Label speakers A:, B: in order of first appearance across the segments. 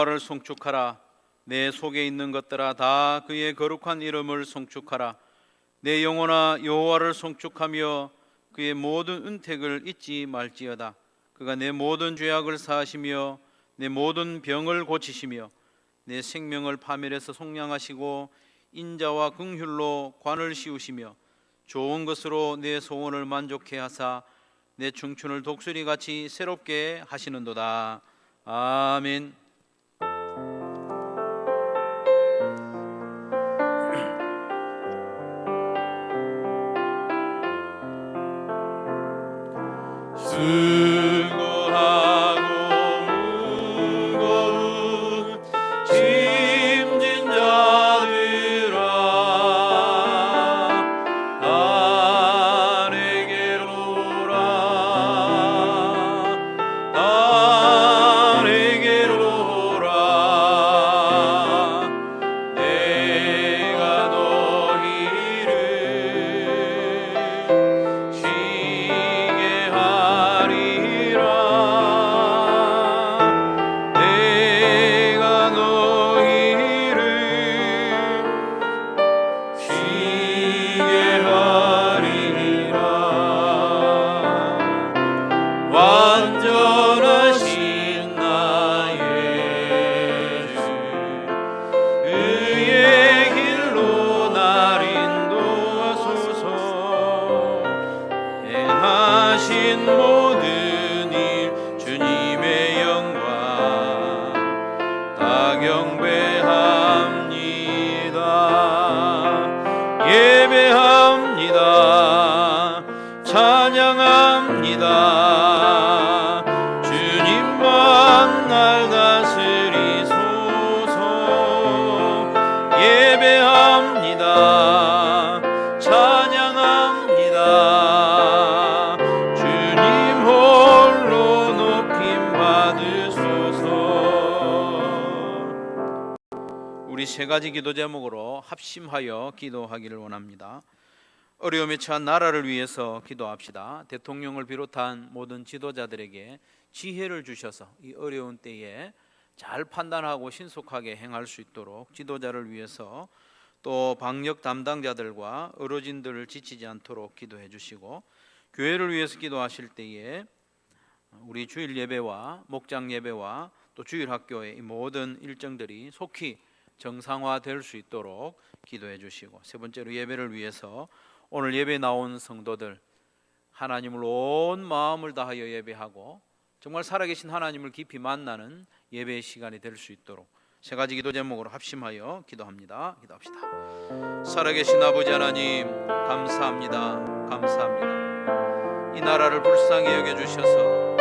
A: 여호와를 송축하라. 내 속에 있는 것들아 다 그의 거룩한 이름을 송축하라. 내 영혼아 여호와를 송축하며 그의 모든 은택을 잊지 말지어다. 그가 내 모든 죄악을 사하시며 내 모든 병을 고치시며 내 생명을 파멸해서 속량하시고 인자와 긍휼로 관을 씌우시며 좋은 것으로 내 소원을 만족해 하사 내 청춘을 독수리같이 새롭게 하시는도다. 아멘. 수고하고 무거운 짐진 자들아 나에게로 오라. 나에게로 오라. 내가 너희를 쉬게 하리라. 내가 너희를 쉬게 하리라. 완전하신 나의 주 그의 길로 날 인도하소서. 행하신 모든 일 주님의 영광 다 경배합니다. 예배합니다. 찬양합니다. 주님만 날 다스리소서. 예배합니다. 찬양합니다. 주님 홀로 높임 받으소서. 우리 세 가지 기도 제목으로 합심하여 기도하기를 원합니다. 어려움에 처한 나라를 위해서 기도합시다. 대통령을 비롯한 모든 지도자들에게 지혜를 주셔서 이 어려운 때에 잘 판단하고 신속하게 행할 수 있도록 지도자를 위해서, 또 방역 담당자들과 어르신들을 지치지 않도록 기도해 주시고, 교회를 위해서 기도하실 때에 우리 주일 예배와 목장 예배와 또 주일 학교의 이 모든 일정들이 속히 정상화될 수 있도록 기도해 주시고, 세 번째로 예배를 위해서 오늘 예배 나온 성도들 하나님을 온 마음을 다하여 예배하고 정말 살아계신 하나님을 깊이 만나는 예배의 시간이 될 수 있도록 세 가지 기도 제목으로 합심하여 기도합니다. 기도합시다. 살아계신 아버지 하나님, 감사합니다. 감사합니다. 이 나라를 불쌍히 여겨주셔서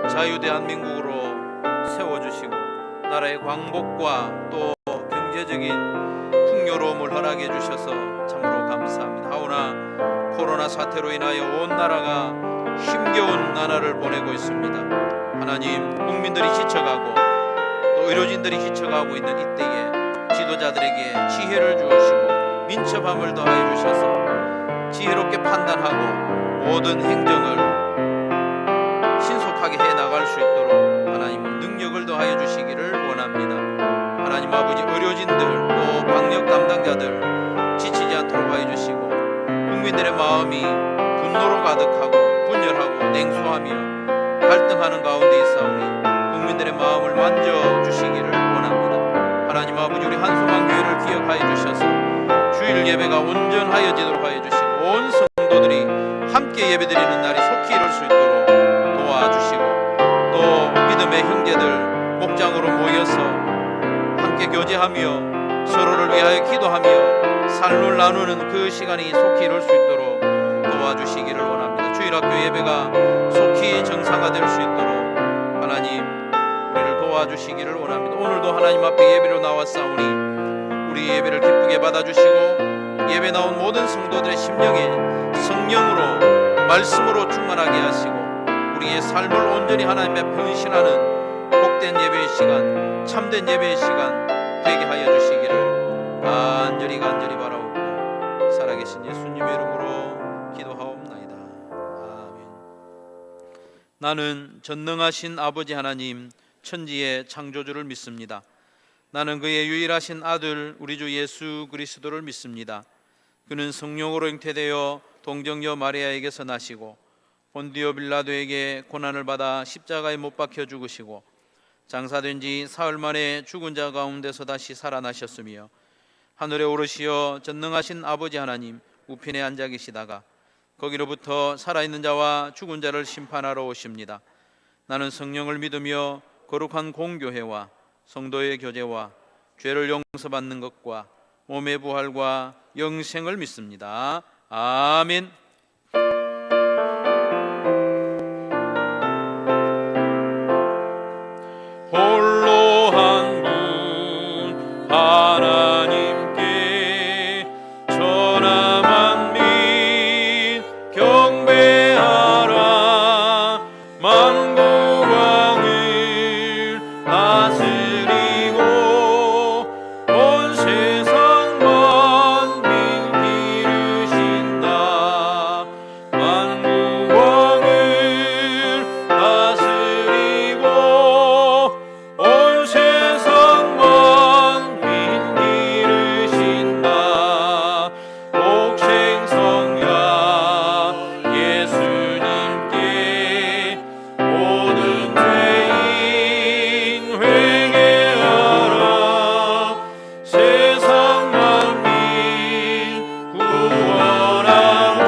A: 자유 대한민국으로 세워주시고 나라의 광복과 또 경제적인 풍요로움을 허락해 주셔서 참으로 감사합니다. 하오나 코로나 사태로 인하여 온 나라가 힘겨운 나날을 보내고 있습니다. 하나님, 국민들이 지쳐가고 또 의료진들이 지쳐가고 있는 이때에 지도자들에게 지혜를 주시고 민첩함을 더하여 주셔서 지혜롭게 판단하고 모든 행정을 신속하게 해나갈 수 있도록 하나님 능력을 더하여 주시기를 원합니다. 하나님 아버지, 의료진들 또 방역 담당자들 지치지 않도록 하여 주시고 국민들의 마음이 분노로 가득하고 분열하고 냉소하며 갈등하는 가운데 있사오니 국민들의 마음을 만져주시기를 원합니다. 하나님 아버지, 우리 한소망 교회를 기억하여 주셔서 주일 예배가 온전하여지도록 하여 주시고 온 성도들이 함께 예배드리는 날이 속히 이룰 수 있도록 도와주시고, 또 믿음의 형제들 목장으로 모여서 함께 교제하며 서로를 위하여 기도하며 삶을 나누는 그 시간이 속히 이룰 수 있도록 도와주시기를 원합니다. 주일학교 예배가 속히 정상화될 수 있도록 하나님 우리를 도와주시기를 원합니다. 오늘도 하나님 앞에 예배로 나왔사오니 우리 예배를 기쁘게 받아주시고 예배 나온 모든 성도들의 심령에 성령으로 말씀으로 충만하게 하시고 우리의 삶을 온전히 하나님의 변신하는 복된 예배의 시간, 참된 예배의 시간 되게 하여 주시기를 간절히 바라옵고 살아계신 예수님의 이름으로 기도하옵나이다. 아멘. 나는 전능하신 아버지 하나님 천지의 창조주를 믿습니다. 나는 그의 유일하신 아들 우리 주 예수 그리스도를 믿습니다. 그는 성령으로 잉태되어 동정녀 마리아에게서 나시고 본디오 빌라도에게 고난을 받아 십자가에 못 박혀 죽으시고 장사된 지 사흘 만에 죽은 자 가운데서 다시 살아나셨으며 하늘에 오르시어 전능하신 아버지 하나님 우편에 앉아 계시다가 거기로부터 살아있는 자와 죽은 자를 심판하러 오십니다. 나는 성령을 믿으며 거룩한 공교회와 성도의 교제와 죄를 용서받는 것과 몸의 부활과 영생을 믿습니다. 아멘. 홀로 한 분 하나님께 천하 만민 경배하라. 만국 왕을 다스리고 온 세상 만민 기르신다. 만국 왕을 다스리고 온 세상 만민 기르신다. 독생성자 예수님께 모든 죄인 회개하라. 세상 만민 구원하고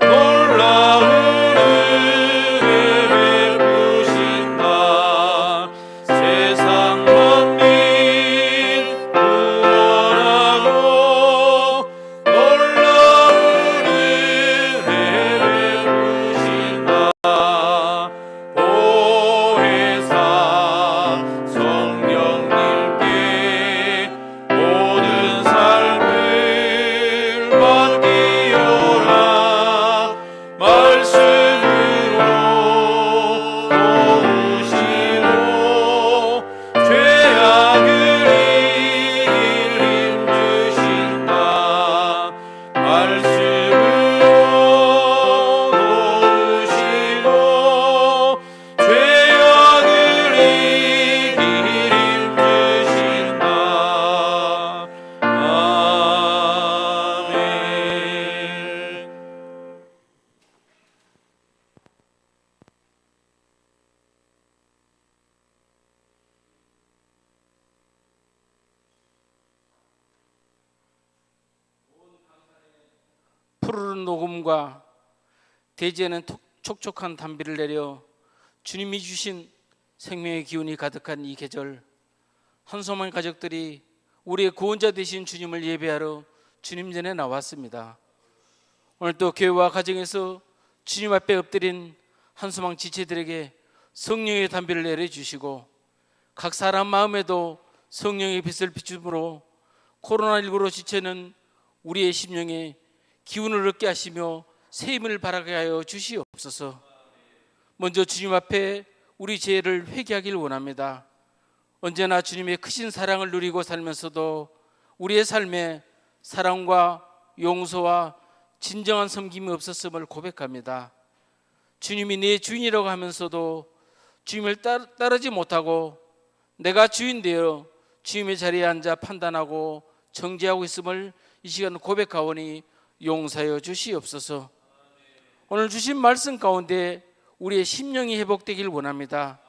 A: 놀라운 은혜 베푸신다. 세상 만민 구원하고 놀라운 은혜 베푸신다. 보혜사 성령님께 모든 삶을 맡기어라. 말씀으로 도우시고 죄악을 이길 힘 주신다. 말씀으로 도우시고 죄악을 이길 힘 주신다. 아멘.
B: 푸르른 녹음과 대지에는 촉촉한 단비를 내려 주님이 주신 생명의 기운이 가득한 이 계절, 한소망 가족들이 우리의 구원자 되신 주님을 예배하러 주님 전에 나왔습니다. 오늘도 교회와 가정에서 주님 앞에 엎드린 한소망 지체들에게 성령의 단비를 내려주시고 각 사람 마음에도 성령의 빛을 비춤으로 코로나19로 지체는 우리의 심령에 기운을 얻게 하시며 새 힘을 발하게 하여 주시옵소서. 먼저 주님 앞에 우리 죄를 회개하길 원합니다. 언제나 주님의 크신 사랑을 누리고 살면서도 우리의 삶에 사랑과 용서와 진정한 섬김이 없었음을 고백합니다. 주님이 내 주인이라고 하면서도 주님을 따르지 못하고 내가 주인 되어 주님의 자리에 앉아 판단하고 정죄하고 있음을 이 시간 고백하오니 용서하여 주시옵소서. 오늘 주신 말씀 가운데 우리의 심령이 회복되길 원합니다.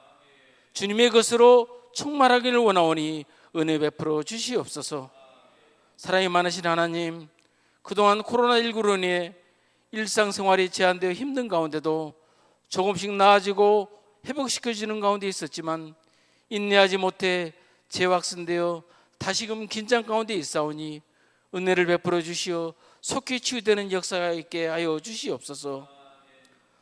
B: 주님의 것으로 충만하기를 원하오니 은혜 베풀어 주시옵소서. 사랑이 많으신 하나님, 그동안 코로나19로 인해 일상생활이 제한되어 힘든 가운데도 조금씩 나아지고 회복시켜지는 가운데 있었지만 인내하지 못해 재확산되어 다시금 긴장 가운데 있사오니 은혜를 베풀어 주시어 속히 치유되는 역사가 있게 하여 주시옵소서.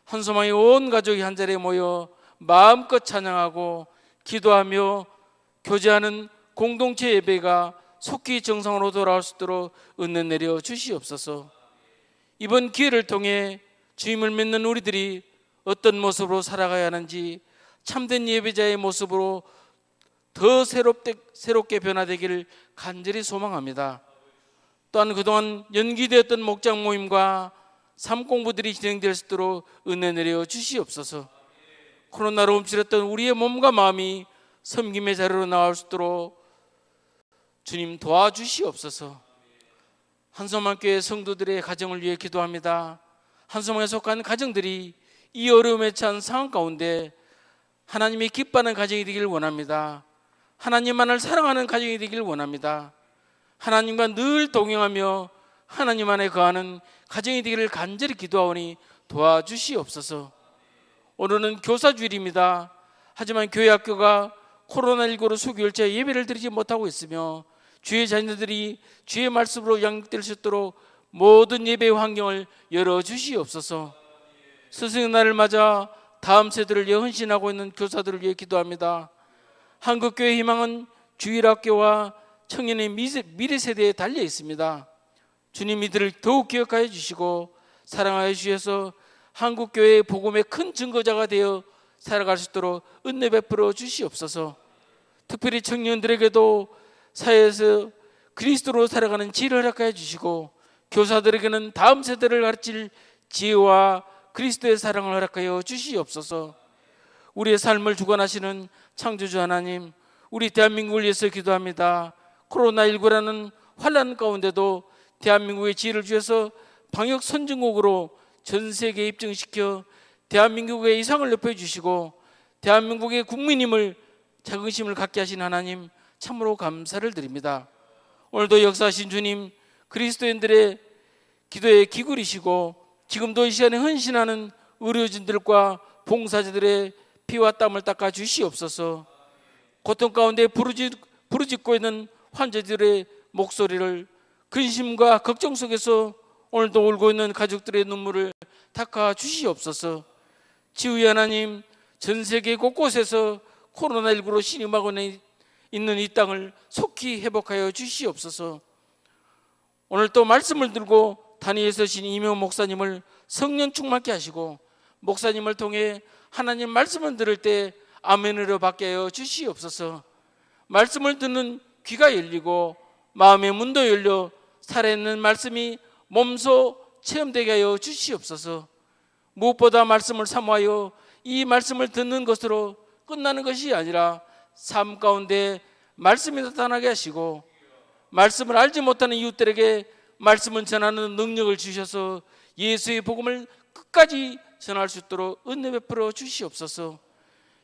B: 한소망의 온 가족이 한자리에 모여 마음껏 찬양하고 기도하며 교제하는 공동체 예배가 속히 정상으로 돌아올 수 있도록 은혜 내려 주시옵소서. 이번 기회를 통해 주님을 믿는 우리들이 어떤 모습으로 살아가야 하는지 참된 예배자의 모습으로 더 새롭게 변화되기를 간절히 소망합니다. 또한 그동안 연기되었던 목장 모임과 삶 공부들이 진행될 수 있도록 은혜 내려 주시옵소서. 코로나로 움츠렸던 우리의 몸과 마음이 섬김의 자리로 나올 수 있도록 주님 도와주시옵소서. 한소망교회 성도들의 가정을 위해 기도합니다. 한소망에 속한 가정들이 이 어려움에 처한 상황 가운데 하나님이 기뻐하는 가정이 되기를 원합니다. 하나님만을 사랑하는 가정이 되기를 원합니다. 하나님과 늘 동행하며 하나님 안에 거하는 가정이 되기를 간절히 기도하오니 도와주시옵소서. 오늘은 교사주일입니다. 하지만 교회 학교가 코로나19로 수교일째 예배를 드리지 못하고 있으며 주의 자녀들이 주의 말씀으로 양육될 수 있도록 모든 예배의 환경을 열어주시옵소서. 스승의 날을 맞아 다음 세대를 위해 헌신하고 있는 교사들을 위해 기도합니다. 한국교회 희망은 주일학교와 청년의 미래 세대에 달려 있습니다. 주님 이들을 더욱 기억하여 주시고 사랑하여 주셔서 한국교회의 복음의 큰 증거자가 되어 살아갈 수 있도록 은혜 베풀어 주시옵소서. 특별히 청년들에게도 사회에서 그리스도로 살아가는 지혜를 허락하여 주시고 교사들에게는 다음 세대를 가르칠 지혜와 그리스도의 사랑을 허락하여 주시옵소서. 우리의 삶을 주관하시는 창조주 하나님, 우리 대한민국을 위해서 기도합니다. 코로나19라는 환난 가운데도 대한민국의 지혜를 주셔서 방역 선진국으로 전 세계에 입증시켜 대한민국의 이상을 높여주시고 대한민국의 국민임을 자긍심을 갖게 하신 하나님 참으로 감사를 드립니다. 오늘도 역사하신 주님, 그리스도인들의 기도에 기울이시고 지금도 이 시간에 헌신하는 의료진들과 봉사자들의 피와 땀을 닦아 주시옵소서. 고통 가운데 부르짖고 있는 환자들의 목소리를 근심과 걱정 속에서 오늘도 울고 있는 가족들의 눈물을 닦아 주시옵소서. 지휘 하나님, 전 세계 곳곳에서 코로나19로 신음하고 있는 이 땅을 속히 회복하여 주시옵소서. 오늘 또 말씀을 들고 단위에 서신 이명 목사님을 성령 충만케 하시고 목사님을 통해 하나님 말씀을 들을 때 아멘으로 받게 하여 주시옵소서. 말씀을 듣는 귀가 열리고 마음의 문도 열려 살아있는 말씀이 몸소 체험되게 하여 주시옵소서. 무엇보다 말씀을 사모하여 이 말씀을 듣는 것으로 끝나는 것이 아니라 삶 가운데 말씀이 나타나게 하시고 말씀을 알지 못하는 이웃들에게 말씀을 전하는 능력을 주셔서 예수의 복음을 끝까지 전할 수 있도록 은혜 베풀어 주시옵소서.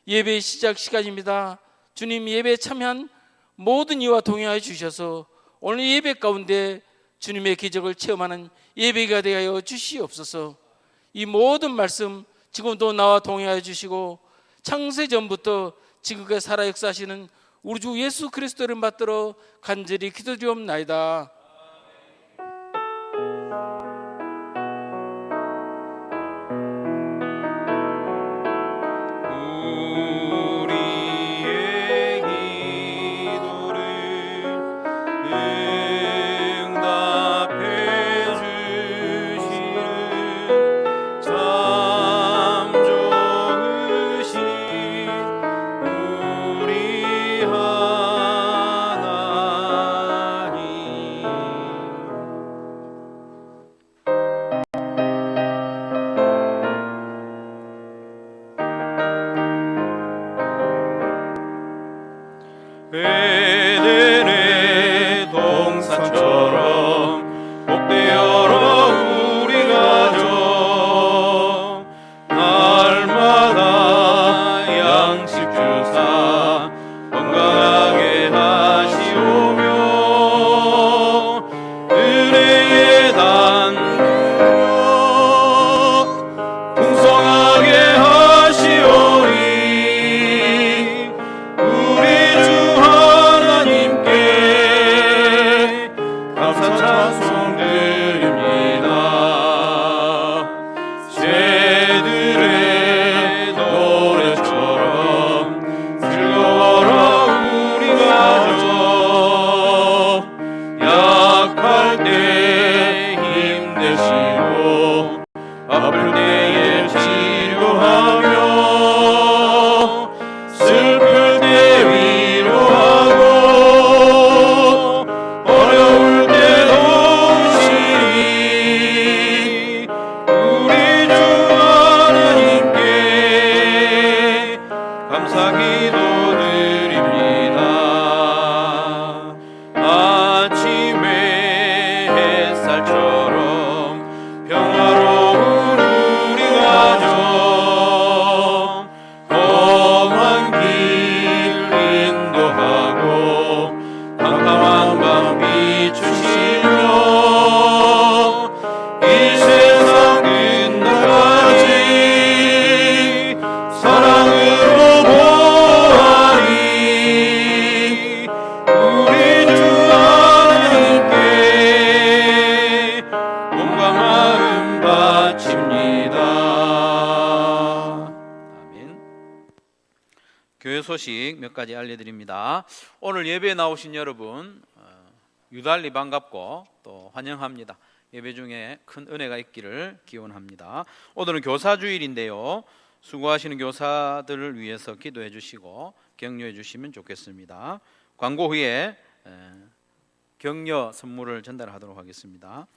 B: 예배의 시작 시간입니다. 주님, 예배에 참여한 모든 이와 동행하여 주셔서 오늘 예배 가운데 주님의 기적을 체험하는 예배가 되게 하여 주시옵소서. 이 모든 말씀 지금도 나와 동행하여 주시고 창세전부터 지금까지 살아 역사하시는 우리 주 예수 그리스도를 받들어 간절히 기도드리옵나이다.
A: 에덴의 동산처럼 복되어라 우리 가정 날마다 양식 주사 건강하게 하시오며 은혜의 단력 풍성하게 하시오니 우리 주 하나님 소식 몇 가지 알려드립니다. 오늘 예배에 나오신 여러분 유달리 반갑고 또 환영합니다. 예배 중에 큰 은혜가 있기를 기원합니다. 오늘은 교사주일인데요. 수고하시는 교사들을 위해서 기도해 주시고 격려해 주시면 좋겠습니다. 광고 후에 격려 선물을 전달하도록 하겠습니다.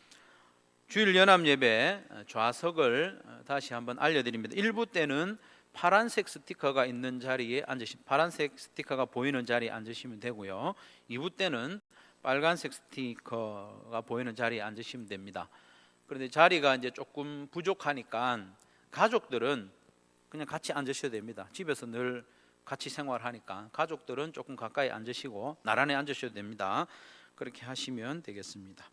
A: 주일 연합 예배 좌석을 다시 한번 알려드립니다. 1부 때는 파란색 스티커가 있는 자리에 파란색 스티커가 보이는 자리에 앉으시면 되고요. 2부 때는 빨간색 스티커가 보이는 자리에 앉으시면 됩니다. 그런데 자리가 이제 조금 부족하니까 가족들은 그냥 같이 앉으셔도 됩니다. 집에서 늘 같이 생활하니까 가족들은 조금 가까이 앉으시고 나란히 앉으셔도 됩니다. 그렇게 하시면 되겠습니다.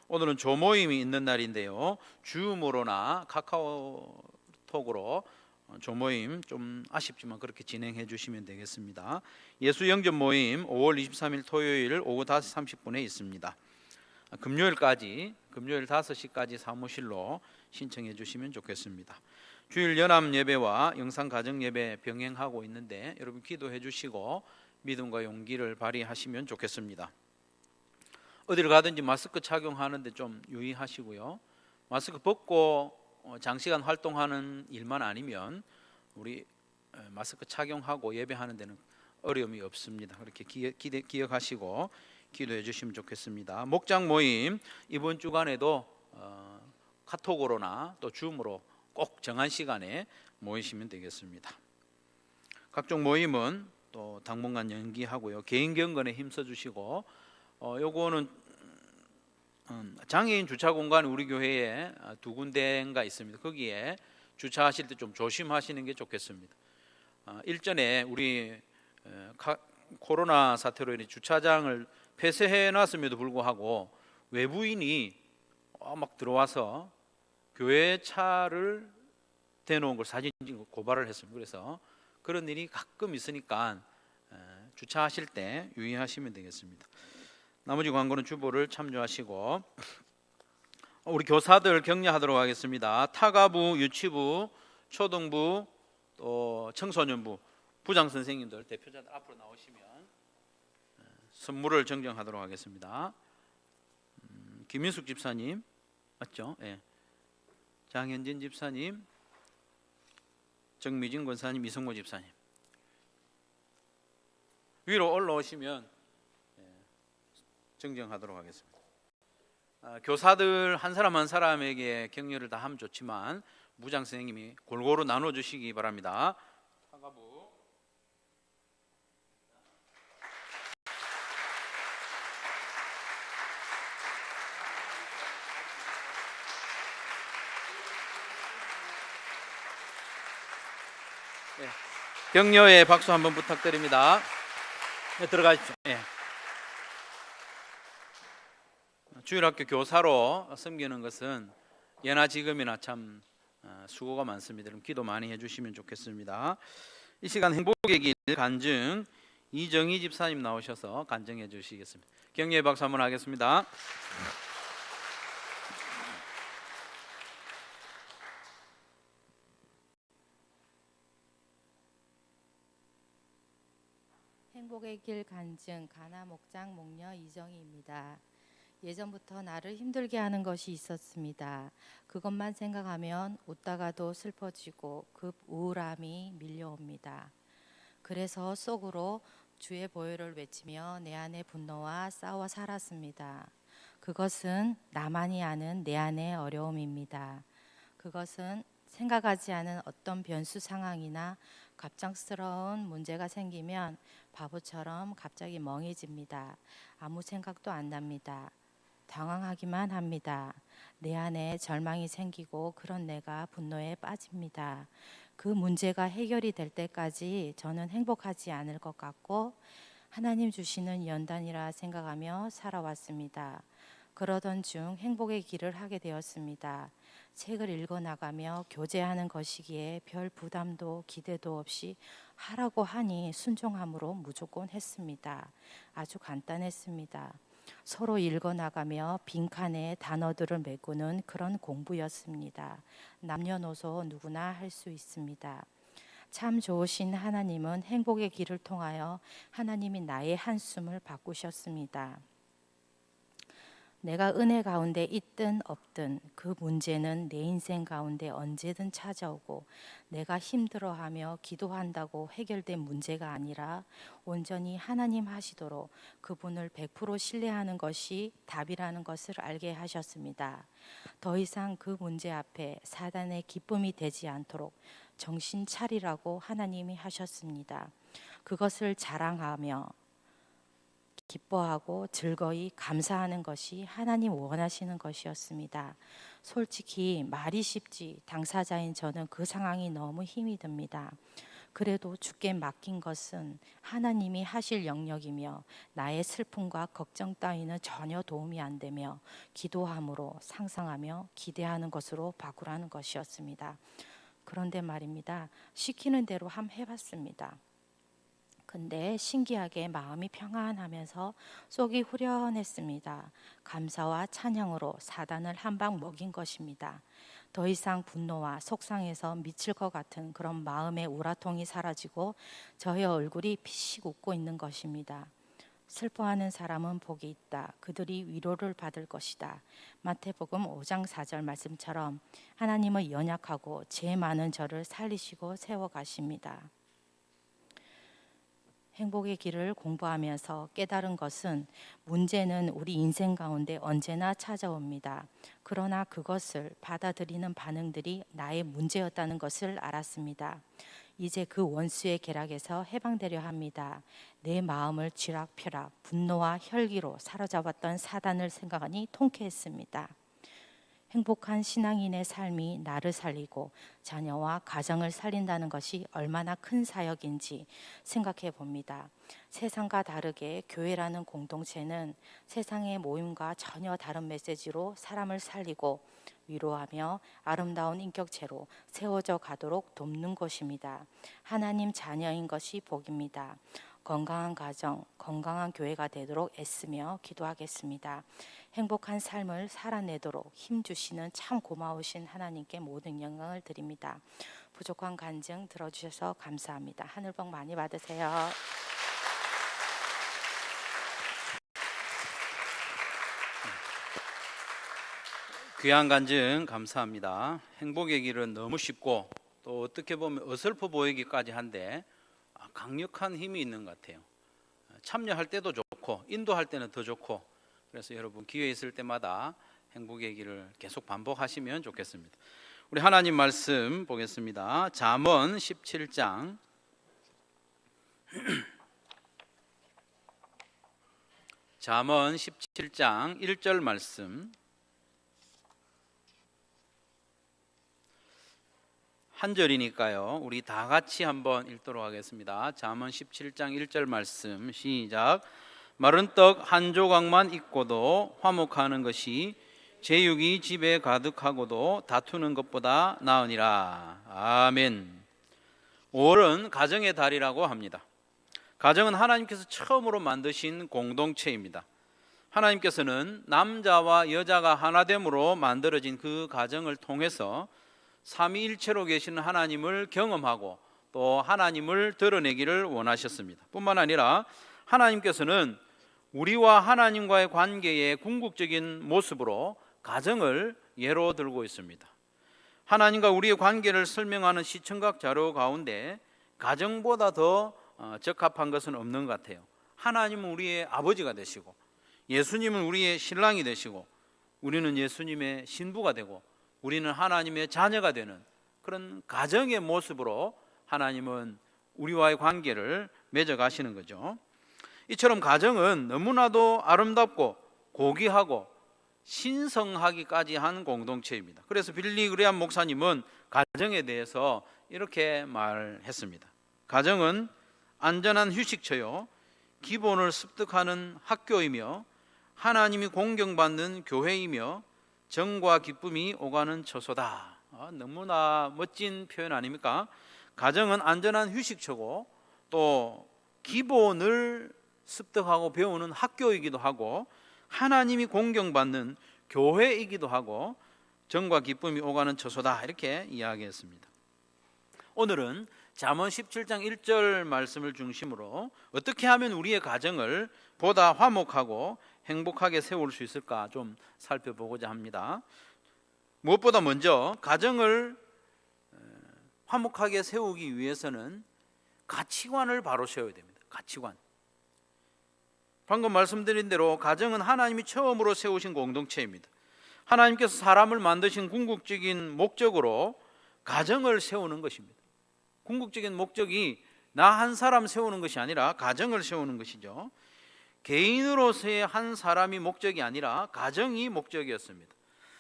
A: 오늘은 조모임이 있는 날인데요. 줌으로나 카카오톡으로 조모임 좀 아쉽지만 그렇게 진행해 주시면 되겠습니다. 예수영접 모임 5월 23일 토요일 오후 5시 30분에 있습니다. 금요일 5시까지 사무실로 신청해 주시면 좋겠습니다. 주일 연합 예배와 영상 가정 예배 병행하고 있는데 여러분 기도해 주시고 믿음과 용기를 발휘하시면 좋겠습니다. 어디를 가든지 마스크 착용하는데 좀 유의하시고요. 마스크 벗고 장시간 활동하는 일만 아니면 우리 마스크 착용하고 예배하는 데는 어려움이 없습니다. 그렇게 기억하시고 기도해 주시면 좋겠습니다. 목장 모임 이번 주간에도 카톡으로나 또 줌으로 꼭 정한 시간에 모이시면 되겠습니다. 각종 모임은 또 당분간 연기하고요. 개인 경건에 힘써 주시고 요거는 장애인 주차 공간이 우리 교회에 2군데인가 있습니다. 거기에 주차하실 때 좀 조심하시는 게 좋겠습니다. 일전에 우리 코로나 사태로 인해 주차장을 폐쇄해 놨음에도 불구하고 외부인이 막 들어와서 교회 차를 대놓은 걸 사진 찍고 고발을 했습니다. 그래서 그런 일이 가끔 있으니까 주차하실 때 유의하시면 되겠습니다. 나머지 광고는 주보를 참조하시고 우리 교사들 격려하도록 하겠습니다. 타가부, 유치부, 초등부, 또 청소년부 부장 선생님들 대표자들 앞으로 나오시면 선물을 정정하도록 하겠습니다. 김민숙 집사님 맞죠? 네. 장현진 집사님, 정미진 권사님, 이성모 집사님 위로 올라오시면 정정하도록 하겠습니다. 교사들 한 사람 한 사람에게 격려를 다 하면 좋지만 무장 선생님이 골고루 나눠주시기 바랍니다. 타가부. 네. 격려의 박수 한번 부탁드립니다. 네, 들어가십시오. 네. 주일학교 교사로 섬기는 것은 예나 지금이나 참 수고가 많습니다. 그럼 기도 많이 해주시면 좋겠습니다. 이 시간 행복의 길 간증 이정희 집사님 나오셔서 간증해 주시겠습니다. 격려의 박수 한번 하겠습니다.
C: 행복의 길 간증 가나 목장 목녀 이정희입니다. 예전부터 나를 힘들게 하는 것이 있었습니다. 그것만 생각하면 웃다가도 슬퍼지고 급 우울함이 밀려옵니다. 그래서 속으로 주의 보혈을 외치며 내 안의 분노와 싸워 살았습니다. 그것은 나만이 아는 내 안의 어려움입니다. 그것은 생각하지 않은 어떤 변수 상황이나 갑작스러운 문제가 생기면 바보처럼 갑자기 멍해집니다. 아무 생각도 안 납니다. 당황하기만 합니다. 내 안에 절망이 생기고 그런 내가 분노에 빠집니다. 그 문제가 해결이 될 때까지 저는 행복하지 않을 것 같고 하나님 주시는 연단이라 생각하며 살아왔습니다. 그러던 중 행복의 길을 하게 되었습니다. 책을 읽어나가며 교제하는 것이기에 별 부담도 기대도 없이 하라고 하니 순종함으로 무조건 했습니다. 아주 간단했습니다. 서로 읽어나가며 빈칸에 단어들을 메꾸는 그런 공부였습니다. 남녀노소 누구나 할 수 있습니다. 참 좋으신 하나님은 행복의 길을 통하여 하나님이 나의 한숨을 바꾸셨습니다. 내가 은혜 가운데 있든 없든 그 문제는 내 인생 가운데 언제든 찾아오고 내가 힘들어하며 기도한다고 해결된 문제가 아니라 온전히 하나님 하시도록 그분을 100% 신뢰하는 것이 답이라는 것을 알게 하셨습니다. 더 이상 그 문제 앞에 사단의 기쁨이 되지 않도록 정신 차리라고 하나님이 하셨습니다. 그것을 자랑하며 기뻐하고 즐거이 감사하는 것이 하나님 원하시는 것이었습니다. 솔직히 말이 쉽지 당사자인 저는 그 상황이 너무 힘이 듭니다. 그래도 주께 맡긴 것은 하나님이 하실 영역이며 나의 슬픔과 걱정 따위는 전혀 도움이 안 되며 기도함으로 상상하며 기대하는 것으로 바꾸라는 것이었습니다. 그런데 말입니다. 시키는 대로 한번 해봤습니다. 근데 신기하게 마음이 평안하면서 속이 후련했습니다. 감사와 찬양으로 사단을 한 방 먹인 것입니다. 더 이상 분노와 속상해서 미칠 것 같은 그런 마음의 우라통이 사라지고 저의 얼굴이 피식 웃고 있는 것입니다. 슬퍼하는 사람은 복이 있다. 그들이 위로를 받을 것이다. 마태복음 5장 4절 말씀처럼 하나님은 연약하고 죄 많은 저를 살리시고 세워가십니다. 행복의 길을 공부하면서 깨달은 것은 문제는 우리 인생 가운데 언제나 찾아옵니다. 그러나 그것을 받아들이는 반응들이 나의 문제였다는 것을 알았습니다. 이제 그 원수의 계략에서 해방되려 합니다. 내 마음을 쥐락펴락 분노와 혈기로 사로잡았던 사단을 생각하니 통쾌했습니다. 행복한 신앙인의 삶이 나를 살리고 자녀와 가정을 살린다는 것이 얼마나 큰 사역인지 생각해 봅니다. 세상과 다르게 교회라는 공동체는 세상의 모임과 전혀 다른 메시지로 사람을 살리고 위로하며 아름다운 인격체로 세워져 가도록 돕는 곳입니다. 하나님 자녀인 것이 복입니다. 건강한 가정, 건강한 교회가 되도록 애쓰며 기도하겠습니다. 행복한 삶을 살아내도록 힘주시는 참 고마우신 하나님께 모든 영광을 드립니다. 부족한 간증 들어주셔서 감사합니다. 하늘 복 많이 받으세요.
A: 귀한 간증 감사합니다. 행복의 길은 너무 쉽고 또 어떻게 보면 어설퍼 보이기까지 한데 강력한 힘이 있는 것 같아요. 참여할 때도 좋고 인도할 때는 더 좋고, 그래서 여러분 기회 있을 때마다 행복의 길을 계속 반복하시면 좋겠습니다. 우리 하나님 말씀 보겠습니다. 잠언 17장 잠언 17장 1절 말씀, 한 절이니까요. 우리 다 같이 한번 읽도록 하겠습니다. 잠언 17장 1절 말씀 시작. 마른 떡 한 조각만 있고도 화목하는 것이 제육이 집에 가득하고도 다투는 것보다 나으니라. 아멘. 5월은 가정의 달이라고 합니다. 가정은 하나님께서 처음으로 만드신 공동체입니다. 하나님께서는 남자와 여자가 하나됨으로 만들어진 그 가정을 통해서 삼위일체로 계시는 하나님을 경험하고 또 하나님을 드러내기를 원하셨습니다. 뿐만 아니라 하나님께서는 우리와 하나님과의 관계의 궁극적인 모습으로 가정을 예로 들고 있습니다. 하나님과 우리의 관계를 설명하는 시청각 자료 가운데 가정보다 더 적합한 것은 없는 것 같아요. 하나님은 우리의 아버지가 되시고 예수님은 우리의 신랑이 되시고 우리는 예수님의 신부가 되고 우리는 하나님의 자녀가 되는 그런 가정의 모습으로 하나님은 우리와의 관계를 맺어가시는 거죠. 이처럼 가정은 너무나도 아름답고 고귀하고 신성하기까지 한 공동체입니다. 그래서 빌리 그레암 목사님은 가정에 대해서 이렇게 말했습니다. 가정은 안전한 휴식처요, 기본을 습득하는 학교이며 하나님이 공경받는 교회이며 정과 기쁨이 오가는 처소다. 너무나 멋진 표현 아닙니까? 가정은 안전한 휴식처고 또 기본을 습득하고 배우는 학교이기도 하고 하나님이 공경받는 교회이기도 하고 정과 기쁨이 오가는 처소다, 이렇게 이야기했습니다. 오늘은 잠언 17장 1절 말씀을 중심으로 어떻게 하면 우리의 가정을 보다 화목하고 행복하게 세울 수 있을까 좀 살펴보고자 합니다. 무엇보다 먼저 가정을 화목하게 세우기 위해서는 가치관을 바로 세워야 됩니다. 가치관. 방금 말씀드린 대로 가정은 하나님이 처음으로 세우신 공동체입니다. 하나님께서 사람을 만드신 궁극적인 목적으로 가정을 세우는 것입니다. 궁극적인 목적이 나 한 사람 세우는 것이 아니라 가정을 세우는 것이죠. 개인으로서의 한 사람이 목적이 아니라 가정이 목적이었습니다.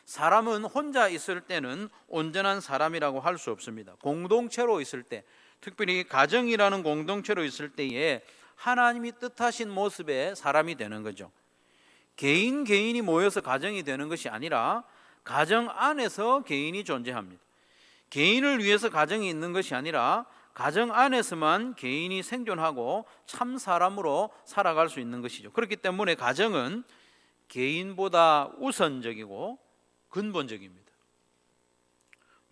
A: 사람은 혼자 있을 때는 온전한 사람이라고 할 수 없습니다. 공동체로 있을 때, 특별히 가정이라는 공동체로 있을 때에 하나님이 뜻하신 모습의 사람이 되는 거죠. 개인이 모여서 가정이 되는 것이 아니라 가정 안에서 개인이 존재합니다. 개인을 위해서 가정이 있는 것이 아니라 가정 안에서만 개인이 생존하고 참 사람으로 살아갈 수 있는 것이죠. 그렇기 때문에 가정은 개인보다 우선적이고 근본적입니다.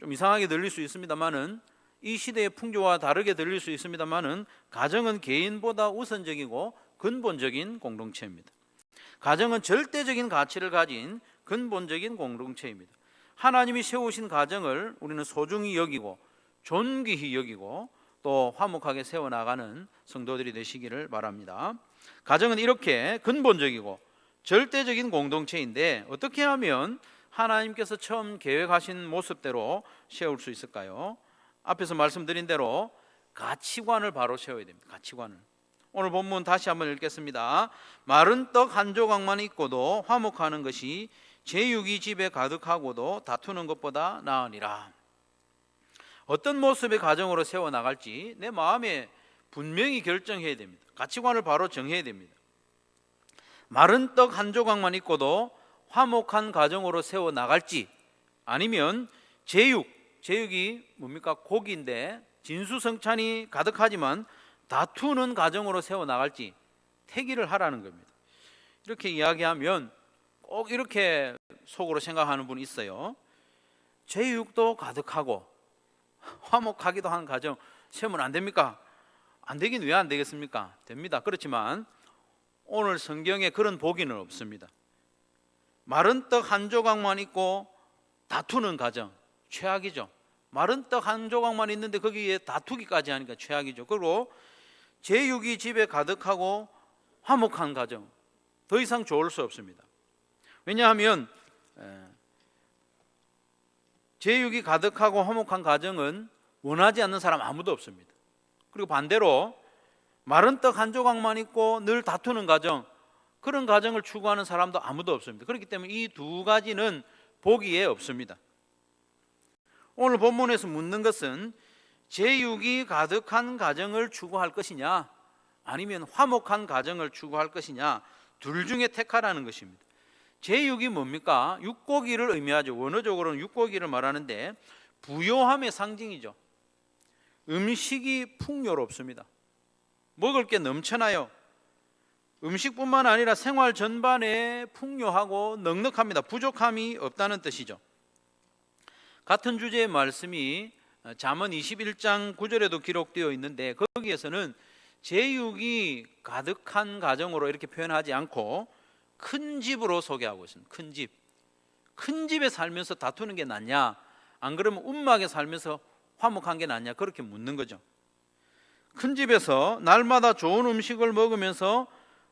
A: 좀 이상하게 들릴 수 있습니다만은, 이 시대의 풍조와 다르게 들릴 수 있습니다만은, 가정은 개인보다 우선적이고 근본적인 공동체입니다. 가정은 절대적인 가치를 가진 근본적인 공동체입니다. 하나님이 세우신 가정을 우리는 소중히 여기고 존귀히 여기고 또 화목하게 세워나가는 성도들이 되시기를 바랍니다. 가정은 이렇게 근본적이고 절대적인 공동체인데 어떻게 하면 하나님께서 처음 계획하신 모습대로 세울 수 있을까요? 앞에서 말씀드린 대로 가치관을 바로 세워야 됩니다. 가치관을. 오늘 본문 다시 한번 읽겠습니다. 마른 떡 한 조각만 있고도 화목하는 것이 제육이 집에 가득하고도 다투는 것보다 나으니라. 어떤 모습의 가정으로 세워나갈지 내 마음에 분명히 결정해야 됩니다. 가치관을 바로 정해야 됩니다. 마른 떡 한 조각만 있고도 화목한 가정으로 세워나갈지, 아니면 제육이 뭡니까? 고기인데 진수성찬이 가득하지만 다투는 가정으로 세워나갈지 택의를 하라는 겁니다. 이렇게 이야기하면 꼭 이렇게 속으로 생각하는 분이 있어요. 제육도 가득하고 화목하기도 한 가정 세우면 안 됩니까? 안 되긴 왜 안 되겠습니까? 됩니다. 그렇지만 오늘 성경에 그런 보기는 없습니다. 마른 떡 한 조각만 있고 다투는 가정, 최악이죠. 마른 떡 한 조각만 있는데 거기에 다투기까지 하니까 최악이죠. 그리고 제육이 집에 가득하고 화목한 가정, 더 이상 좋을 수 없습니다. 왜냐하면 제육이 가득하고 화목한 가정은 원하지 않는 사람 아무도 없습니다. 그리고 반대로 마른 떡 한 조각만 있고 늘 다투는 가정, 그런 가정을 추구하는 사람도 아무도 없습니다. 그렇기 때문에 이 두 가지는 보기에 없습니다. 오늘 본문에서 묻는 것은 제육이 가득한 가정을 추구할 것이냐, 아니면 화목한 가정을 추구할 것이냐, 둘 중에 택하라는 것입니다. 제육이 뭡니까? 육고기를 의미하죠. 원어적으로는 육고기를 말하는데 부요함의 상징이죠. 음식이 풍요롭습니다. 먹을 게 넘쳐나요. 음식뿐만 아니라 생활 전반에 풍요하고 넉넉합니다. 부족함이 없다는 뜻이죠. 같은 주제의 말씀이 잠언 21장 9절에도 기록되어 있는데 거기에서는 제육이 가득한 가정으로 이렇게 표현하지 않고 큰 집으로 소개하고 있습니다. 큰 집. 큰 집에 살면서 다투는 게 낫냐, 안 그러면 움막에 살면서 화목한 게 낫냐, 그렇게 묻는 거죠. 큰 집에서 날마다 좋은 음식을 먹으면서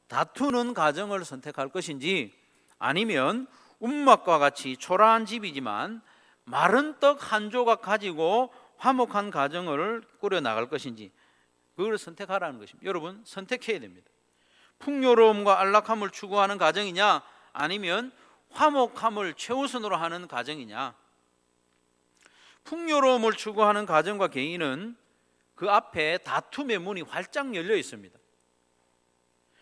A: 다투는 가정을 선택할 것인지, 아니면 움막과 같이 초라한 집이지만 마른 떡 한 조각 가지고 화목한 가정을 꾸려 나갈 것인지, 그걸 선택하라는 것입니다. 여러분, 선택해야 됩니다. 풍요로움과 안락함을 추구하는 가정이냐, 아니면 화목함을 최우선으로 하는 가정이냐. 풍요로움을 추구하는 가정과 개인은 그 앞에 다툼의 문이 활짝 열려 있습니다.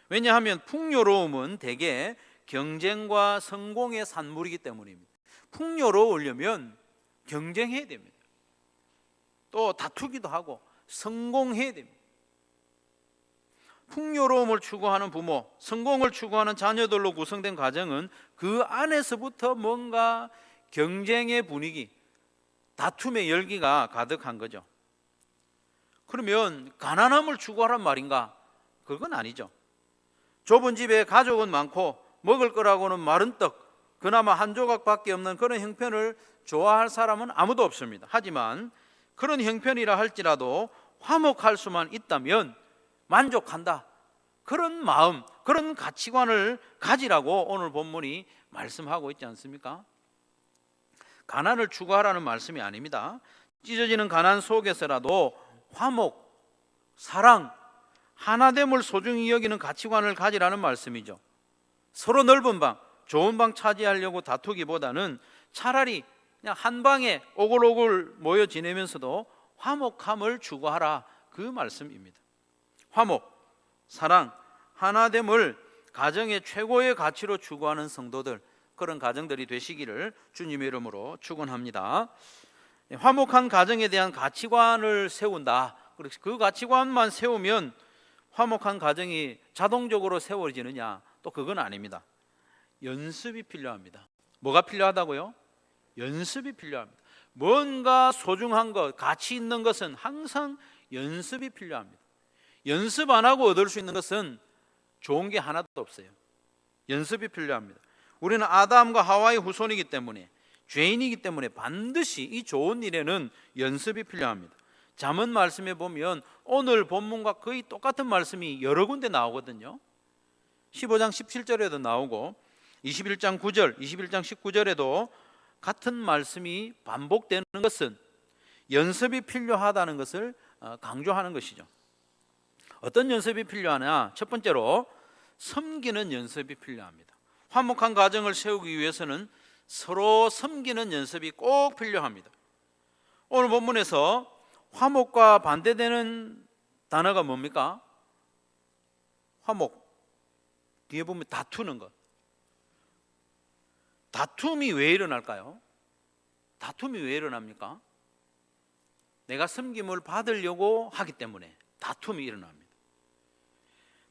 A: 왜냐하면 풍요로움은 대개 경쟁과 성공의 산물이기 때문입니다. 풍요로우려면 경쟁해야 됩니다. 또 다투기도 하고 성공해야 됩니다. 풍요로움을 추구하는 부모, 성공을 추구하는 자녀들로 구성된 가정은 그 안에서부터 뭔가 경쟁의 분위기, 다툼의 열기가 가득한 거죠. 그러면 가난함을 추구하란 말인가? 그건 아니죠. 좁은 집에 가족은 많고 먹을 거라고는 마른 떡, 그나마 한 조각밖에 없는 그런 형편을 좋아할 사람은 아무도 없습니다. 하지만 그런 형편이라 할지라도 화목할 수만 있다면 만족한다. 그런 마음, 그런 가치관을 가지라고 오늘 본문이 말씀하고 있지 않습니까? 가난을 추구하라는 말씀이 아닙니다. 찢어지는 가난 속에서라도 화목, 사랑, 하나됨을 소중히 여기는 가치관을 가지라는 말씀이죠. 서로 넓은 방, 좋은 방 차지하려고 다투기보다는 차라리 그냥 한 방에 오글오글 모여 지내면서도 화목함을 추구하라, 그 말씀입니다. 화목, 사랑, 하나됨을 가정의 최고의 가치로 추구하는 성도들, 그런 가정들이 되시기를 주님의 이름으로 축원합니다. 화목한 가정에 대한 가치관을 세운다. 그 가치관만 세우면 화목한 가정이 자동적으로 세워지느냐? 또 그건 아닙니다. 연습이 필요합니다. 뭐가 필요하다고요? 연습이 필요합니다. 뭔가 소중한 것, 가치 있는 것은 항상 연습이 필요합니다. 연습 안 하고 얻을 수 있는 것은 좋은 게 하나도 없어요. 연습이 필요합니다. 우리는 아담과 하와의 후손이기 때문에, 죄인이기 때문에 반드시 이 좋은 일에는 연습이 필요합니다. 잠언 말씀에 보면 오늘 본문과 거의 똑같은 말씀이 여러 군데 나오거든요. 15장 17절에도 나오고 21장 9절, 21장 19절에도 같은 말씀이 반복되는 것은 연습이 필요하다는 것을 강조하는 것이죠. 어떤 연습이 필요하냐? 첫 번째로 섬기는 연습이 필요합니다. 화목한 가정을 세우기 위해서는 서로 섬기는 연습이 꼭 필요합니다. 오늘 본문에서 화목과 반대되는 단어가 뭡니까? 화목, 뒤에 보면 다투는 것. 다툼이 왜 일어날까요? 다툼이 왜 일어납니까? 내가 섬김을 받으려고 하기 때문에 다툼이 일어납니다.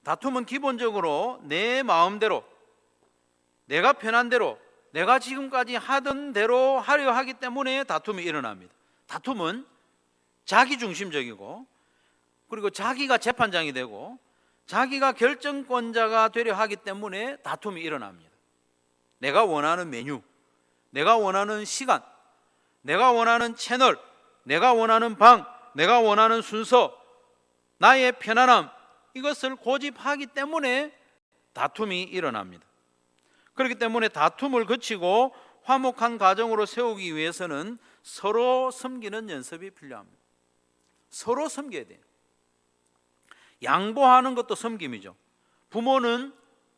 A: 다툼은 기본적으로 내 마음대로, 내가 편한 대로, 내가 지금까지 하던 대로 하려 하기 때문에 다툼이 일어납니다. 다툼은 자기중심적이고, 그리고 자기가 재판장이 되고 자기가 결정권자가 되려 하기 때문에 다툼이 일어납니다. 내가 원하는 메뉴, 내가 원하는 시간, 내가 원하는 채널, 내가 원하는 방, 내가 원하는 순서, 나의 편안함, 이것을 고집하기 때문에 다툼이 일어납니다. 그렇기 때문에 다툼을 거치고 화목한 가정으로 세우기 위해서는 서로 섬기는 연습이 필요합니다. 서로 섬겨야 돼요. 양보하는 것도 섬김이죠. 부모는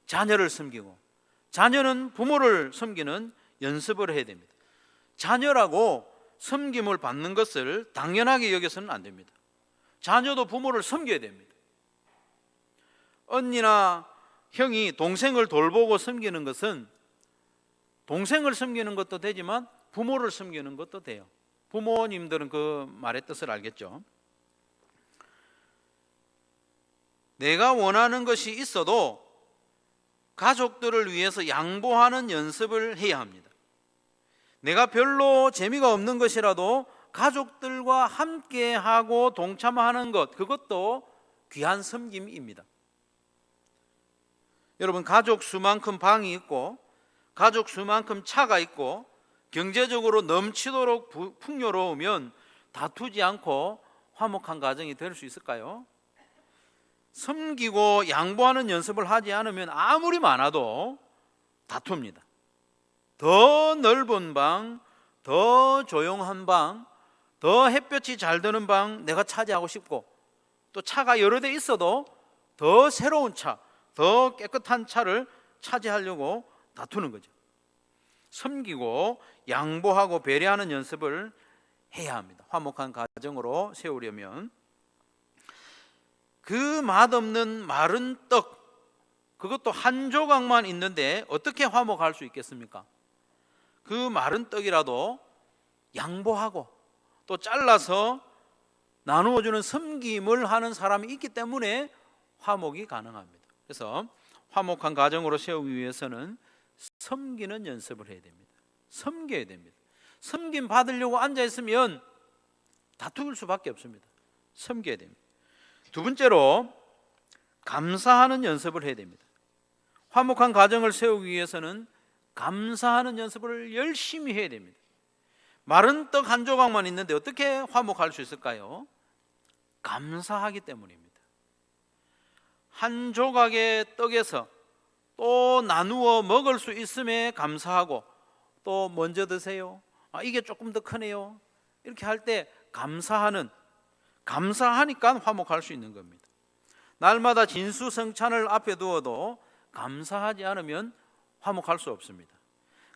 A: 자녀를 섬기고 자녀는 부모를 섬기는 연습을 해야 됩니다. 자녀라고 섬김을 받는 것을 당연하게 여겨서는 안 됩니다. 자녀도 부모를 섬겨야 됩니다. 언니나 형이 동생을 돌보고 섬기는 것은 동생을 섬기는 것도 되지만 부모를 섬기는 것도 돼요. 부모님들은 그 말의 뜻을 알겠죠. 내가 원하는 것이 있어도 가족들을 위해서 양보하는 연습을 해야 합니다. 내가 별로 재미가 없는 것이라도 가족들과 함께하고 동참하는 것, 그것도 귀한 섬김입니다. 여러분, 가족 수만큼 방이 있고 가족 수만큼 차가 있고 경제적으로 넘치도록 풍요로우면 다투지 않고 화목한 가정이 될 수 있을까요? 섬기고 양보하는 연습을 하지 않으면 아무리 많아도 다툽니다. 더 넓은 방, 더 조용한 방, 더 햇볕이 잘 드는 방 내가 차지하고 싶고, 또 차가 여러 대 있어도 더 새로운 차, 더 깨끗한 차를 차지하려고 다투는 거죠. 섬기고 양보하고 배려하는 연습을 해야 합니다. 화목한 가정으로 세우려면. 그 맛없는 마른 떡, 그것도 한 조각만 있는데 어떻게 화목할 수 있겠습니까? 그 마른 떡이라도 양보하고 또 잘라서 나누어주는 섬김을 하는 사람이 있기 때문에 화목이 가능합니다. 그래서 화목한 가정으로 세우기 위해서는 섬기는 연습을 해야 됩니다. 섬겨야 됩니다. 섬김 받으려고 앉아있으면 다툴 수밖에 없습니다. 섬겨야 됩니다. 두 번째로 감사하는 연습을 해야 됩니다. 화목한 가정을 세우기 위해서는 감사하는 연습을 열심히 해야 됩니다. 마른 떡 한 조각만 있는데 어떻게 화목할 수 있을까요? 감사하기 때문입니다. 한 조각의 떡에서 또 나누어 먹을 수 있음에 감사하고, 또 먼저 드세요, 이게 조금 더 크네요, 이렇게 할 때 감사하니까 화목할 수 있는 겁니다. 날마다 진수성찬을 앞에 두어도 감사하지 않으면 화목할 수 없습니다.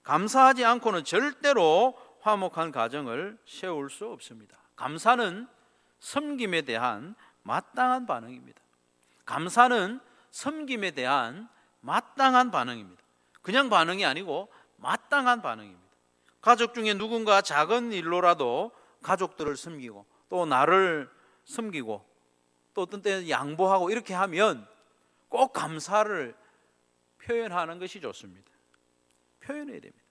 A: 감사하지 않고는 절대로 화목한 가정을 세울 수 없습니다. 감사는 섬김에 대한 마땅한 반응입니다. 감사는 섬김에 대한 마땅한 반응입니다. 그냥 반응이 아니고 마땅한 반응입니다. 가족 중에 누군가 작은 일로라도 가족들을 섬기고, 또 나를 섬기고, 또 어떤 때는 양보하고, 이렇게 하면 꼭 감사를 표현하는 것이 좋습니다. 표현해야 됩니다.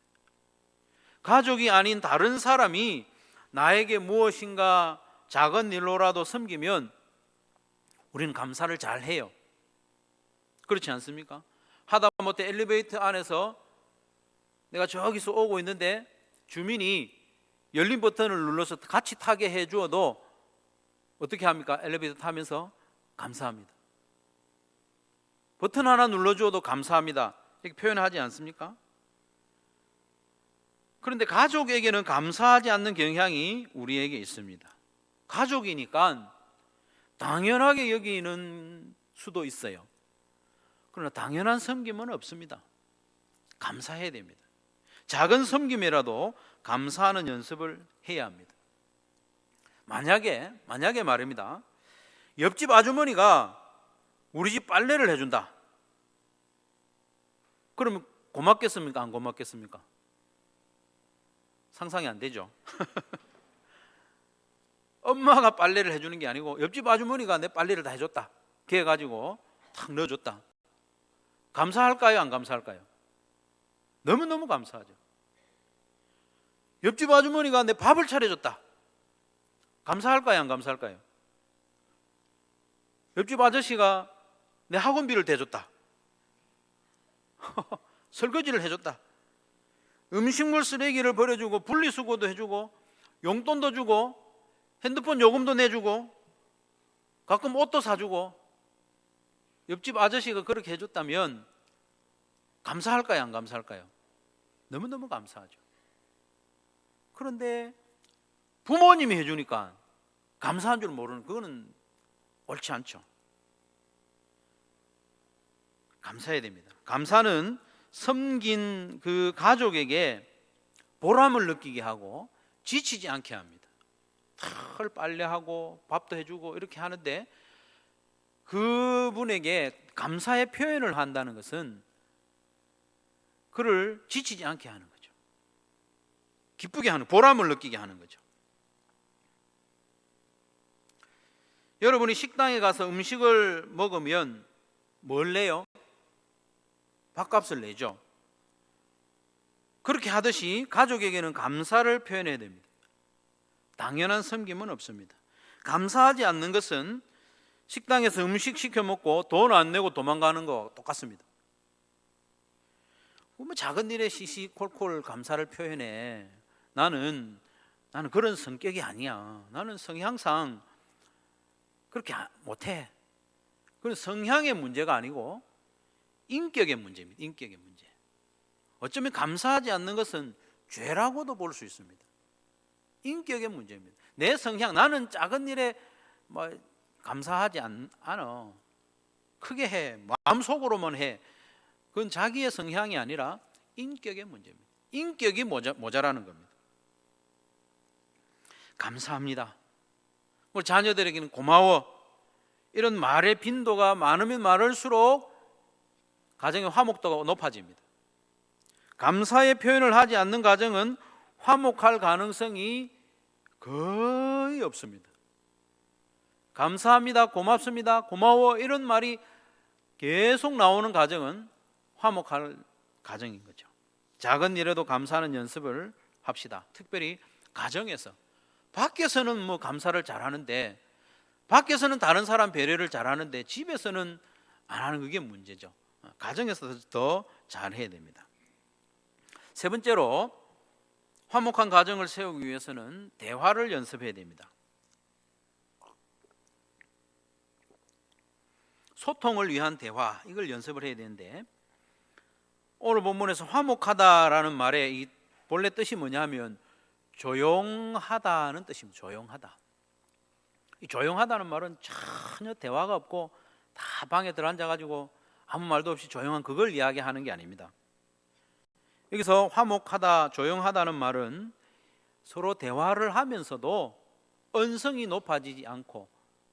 A: 가족이 아닌 다른 사람이 나에게 무엇인가 작은 일로라도 섬기면 우리는 감사를 잘 해요. 그렇지 않습니까? 하다못해 엘리베이터 안에서 내가 저기서 오고 있는데 주민이 열린 버튼을 눌러서 같이 타게 해주어도 어떻게 합니까? 엘리베이터 타면서 감사합니다. 버튼 하나 눌러주어도 감사합니다, 이렇게 표현하지 않습니까? 그런데 가족에게는 감사하지 않는 경향이 우리에게 있습니다. 가족이니까 당연하게 여기는 수도 있어요. 그러나 당연한 섬김은 없습니다. 감사해야 됩니다. 작은 섬김이라도 감사하는 연습을 해야 합니다. 만약에 말입니다, 옆집 아주머니가 우리 집 빨래를 해준다. 그러면 고맙겠습니까? 안 고맙겠습니까? 상상이 안 되죠. 엄마가 빨래를 해주는 게 아니고 옆집 아주머니가 내 빨래를 다 해줬다, 그래 가지고 탁 넣어줬다. 감사할까요? 안 감사할까요? 너무너무 감사하죠. 옆집 아주머니가 내 밥을 차려줬다. 감사할까요? 안 감사할까요? 옆집 아저씨가 내 학원비를 대줬다. 설거지를 해줬다. 음식물 쓰레기를 버려주고 분리수거도 해주고 용돈도 주고 핸드폰 요금도 내주고 가끔 옷도 사주고, 옆집 아저씨가 그렇게 해줬다면 감사할까요? 안 감사할까요? 너무너무 감사하죠. 그런데 부모님이 해주니까 감사한 줄 모르는, 그거는 옳지 않죠. 감사해야 됩니다. 감사는 섬긴 그 가족에게 보람을 느끼게 하고 지치지 않게 합니다. 털 빨래하고 밥도 해주고 이렇게 하는데 그분에게 감사의 표현을 한다는 것은 그를 지치지 않게 하는 거죠. 기쁘게 하는, 보람을 느끼게 하는 거죠. 여러분이 식당에 가서 음식을 먹으면 뭘 내요? 밥값을 내죠. 그렇게 하듯이 가족에게는 감사를 표현해야 됩니다. 당연한 섬김은 없습니다. 감사하지 않는 것은 식당에서 음식 시켜 먹고 돈 안 내고 도망가는 거 똑같습니다. 뭐 작은 일에 시시콜콜 감사를 표현해. 나는 그런 성격이 아니야. 나는 성향상 그렇게 못해. 그건 성향의 문제가 아니고 인격의 문제입니다. 인격의 문제. 어쩌면 감사하지 않는 것은 죄라고도 볼 수 있습니다. 인격의 문제입니다. 내 성향, 나는 작은 일에 감사하지 않아. 크게 해. 마음속으로만 해. 그건 자기의 성향이 아니라 인격의 문제입니다. 인격이 모자라는 겁니다. 감사합니다. 우리 자녀들에게는 고마워. 이런 말의 빈도가 많으면 많을수록 가정의 화목도가 높아집니다. 감사의 표현을 하지 않는 가정은 화목할 가능성이 거의 없습니다. 감사합니다, 고맙습니다, 고마워 이런 말이 계속 나오는 가정은 화목할 가정인 거죠. 작은 일에도 감사하는 연습을 합시다. 특별히 가정에서. 밖에서는 감사를 잘하는데 밖에서는 다른 사람 배려를 잘하는데 집에서는 안 하는 그게 문제죠. 가정에서 더 잘해야 됩니다. 세 번째로 화목한 가정을 세우기 위해서는 대화를 연습해야 됩니다. 소통을 위한 대화, 이걸 연습을 해야 되는데, 오늘 본문에서 화목하다라는 말의 이 본래 뜻이 뭐냐면 조용하다는 뜻입니다. 조용하다. 이 조용하다는 말은 전혀 대화가 없고 다 방에 들어앉아가지고 아무 말도 없이 조용한 그걸 이야기하는 게 아닙니다. 여기서 화목하다, 조용하다는 말은 서로 대화를 하면서도 언성이 높아지지 않고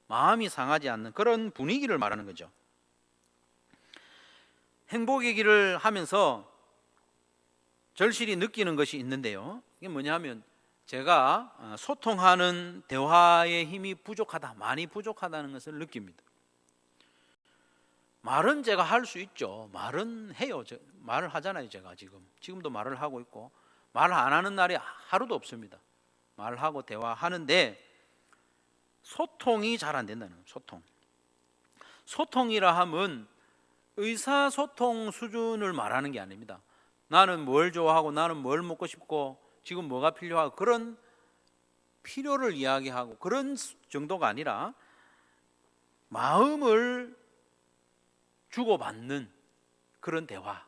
A: 마음이 상하지 않는 그런 분위기를 말하는 거죠. 행복의 길을 하면서 절실히 느끼는 것이 있는데요. 이게 뭐냐면 제가 소통하는 대화의 힘이 부족하다, 많이 부족하다는 것을 느낍니다. 말은 제가 할 수 있죠. 말은 해요. 말을 하잖아요. 제가 지금도 말을 하고 있고, 말 안 하는 날이 하루도 없습니다. 말하고 대화하는데 소통이 잘 안 된다는 거예요. 소통이라 하면 의사소통 수준을 말하는 게 아닙니다. 나는 뭘 좋아하고 나는 뭘 먹고 싶고 지금 뭐가 필요하고 그런 필요를 이야기하고 그런 정도가 아니라 마음을 주고받는 그런 대화,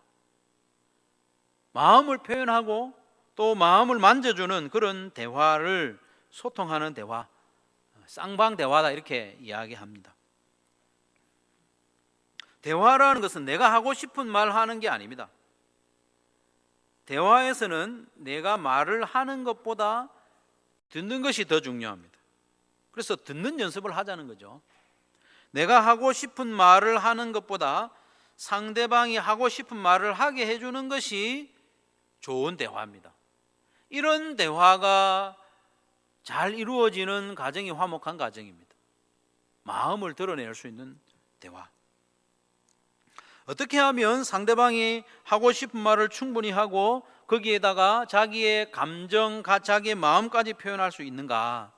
A: 마음을 표현하고 또 마음을 만져주는 그런 대화를 소통하는 대화, 쌍방 대화다 이렇게 이야기합니다. 대화라는 것은 내가 하고 싶은 말 하는 게 아닙니다. 대화에서는 내가 말을 하는 것보다 듣는 것이 더 중요합니다. 그래서 듣는 연습을 하자는 거죠. 내가 하고 싶은 말을 하는 것보다 상대방이 하고 싶은 말을 하게 해주는 것이 좋은 대화입니다. 이런 대화가 잘 이루어지는 가정이 화목한 가정입니다. 마음을 드러낼 수 있는 대화. 어떻게 하면 상대방이 하고 싶은 말을 충분히 하고 거기에다가 자기의 감정, 자기의 마음까지 표현할 수 있는가?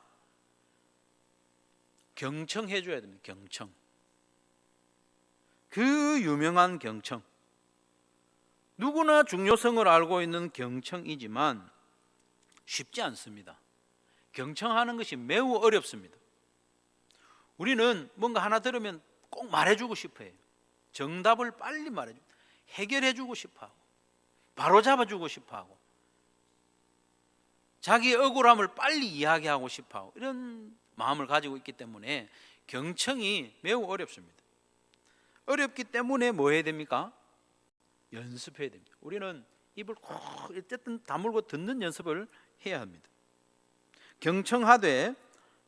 A: 경청해 줘야 됩니다. 경청. 그 유명한 경청. 누구나 중요성을 알고 있는 경청이지만 쉽지 않습니다. 경청하는 것이 매우 어렵습니다. 우리는 뭔가 하나 들으면 꼭 말해주고 싶어요. 정답을 빨리 말해주고 해결해주고 싶어하고 바로잡아주고 싶어하고 자기의 억울함을 빨리 이야기하고 싶어하고 이런 마음을 가지고 있기 때문에 경청이 매우 어렵습니다. 어렵기 때문에 뭐 해야 됩니까? 연습해야 됩니다. 우리는 입을 꼭 어쨌든 다물고 듣는 연습을 해야 합니다. 경청하되